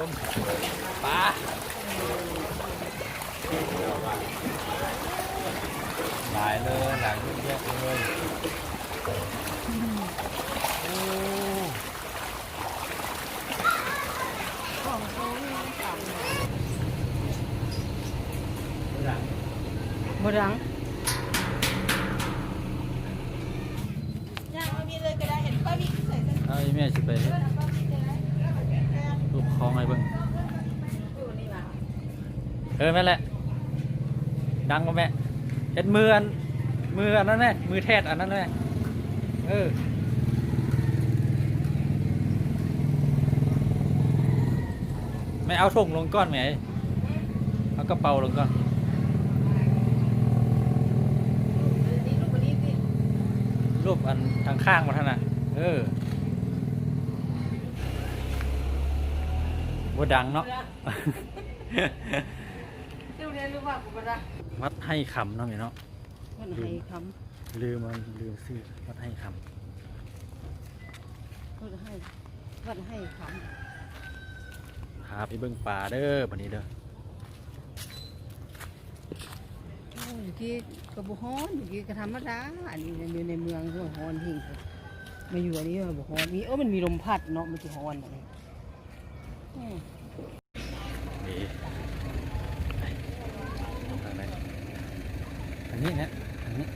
มปลาหลายเลยหลายเยอะแยะเลยโอ้บดังเอาอีแม่สิไปรูปคลองไอ้เบิ่งแม่แหละดังก็แม่เห็นมืออันนั้นแม่มือแทดอันนั้นแม่ไม่เอาถุงลงก้อนไหมเอากระเป๋าลงก้อนรูปอันทางข้างมาท่านน่ะว่าดังเนาะวัดให้คำเนาะเนาะวัดให้คลืมชื่อวัดให้คำวัดให้คพาไปเบิ่งป่าเด้อวันนี้เด้ออยู่ที่กระบุฮอนอยู่ที่กระธรรมดาอันนี้อยู่ในเมืองก็ฮอนหิ่งมาอยู่อันนี้กระบุฮอนมีมันมีลมพัดเนาะมันจะฮอนอะไรอันนี้นะอันนี้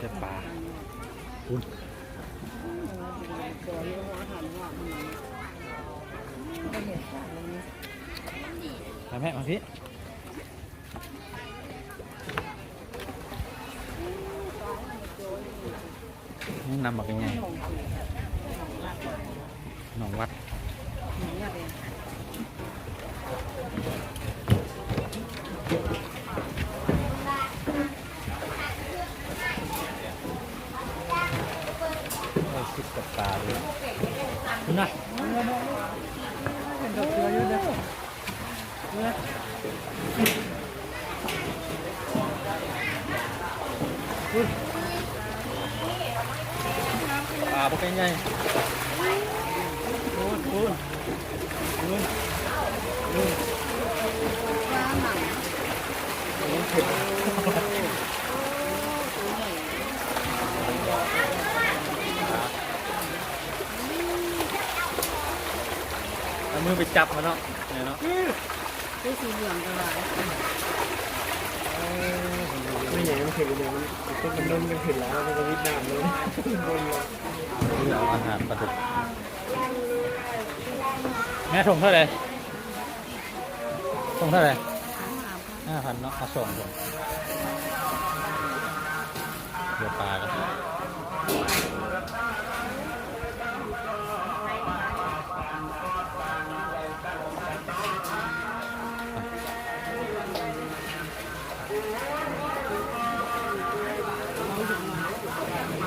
เก็บปลาคุณมาแม่มาพี่นี่นำมาเป็นไงหนองวัดคิดกับปลาเลยคุณน่ะเป็นดอกเกลือเยอะเลยปลาเป็นไงคุณเอามือไปจับมันเนาะเนี่ยเนาะได้สีเหลืองกันเลยไม่ใหญ่มันเผ็ดเลยมันนุ่มมันเผ็ดแล้วมันจะวิดน้ำเลยนี่เอาอาหารปลาดุกแม่ส่งเท่าไหร่5,000เนาะเอาส่งเดี๋ยวปลากัน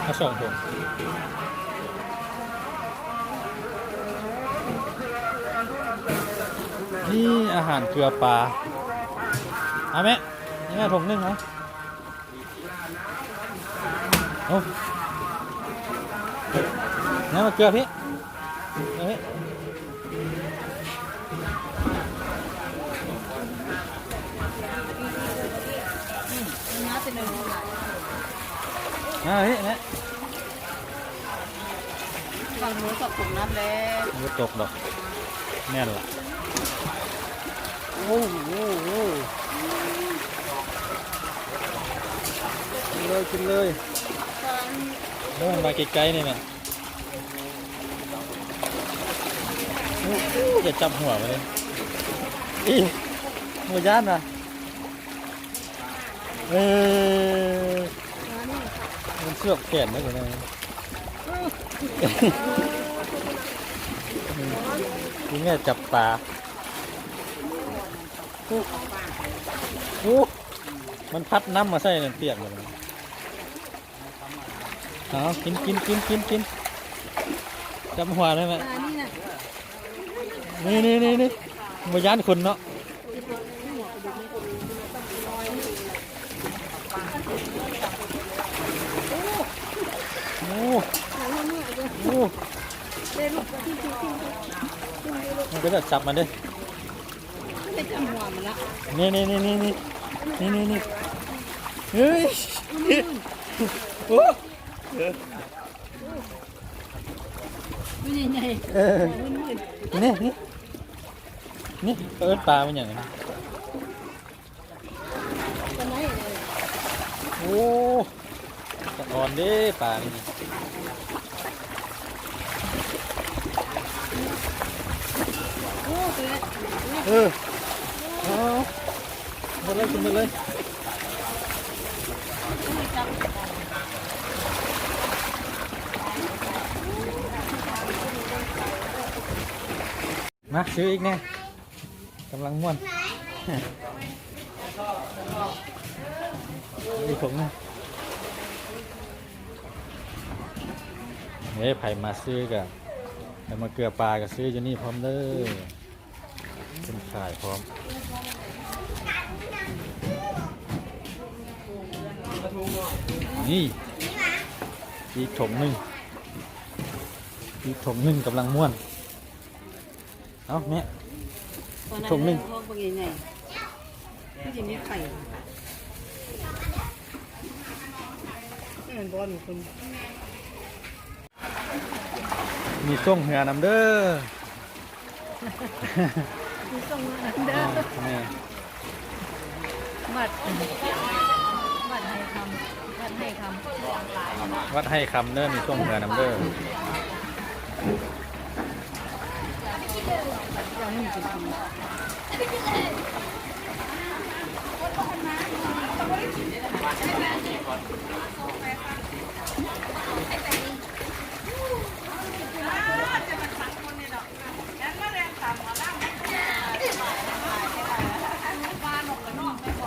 มาส่งผมนี่อาหารเกลือปลาเอาไหมนี่แม่ถุงนึงเหรอโอ้นี่มาเกลือพี่เอาพี่น้าเป็นอะไรเนี่ยฟังมือตกตกน้ำแล้วมือตกดอกแน่นละโอ้โหกินเลยแล้วมันมาไกลๆนี่แม่จะจับหัวมาเลยอีหัวย่านนะมันเชือกแขนนะคุณนายนี่แม่จับปลา โอ้มันพัดน้ำมาใส่นั่นเปียกเลยเอากินจำหัวได้ไหม นี่นะ นี่มาย่านคนเนาะโอ้โหมันก็จะจับมันดิ ไม่จำหัวมันละ นี่เฮ้ยโอ้ ไม่ใหญ่ เออนี่เอิ้นปลามันอย่างไร ตอนไหนเลย โอ้ตะอ่อนเด้ปลานี่ โอ้ตัวนี้ เอาหมดเลยกินหมดเลยมาซื้ออีกแน่กำลังม่วนอีกถุงนึงเฮ้ยไผ่มาซื้อกันแต่มาเกลือปลาก็ซื้ออยู่นี่พร้อมเด้อเป็นขายพร้อมนี่อีกถุงหนึ่งกำลังม่วนเอาเนี่ย ท้องเป็นยังไงไม่จะมีไข่บอลคน มีส่งเหือน้ำเด้อ มีส่งมาเด้อ นี่ บัตรให้คำวัดให้คำเด้อมีส่งเหือน้ำเด้อ จะให้มันกิน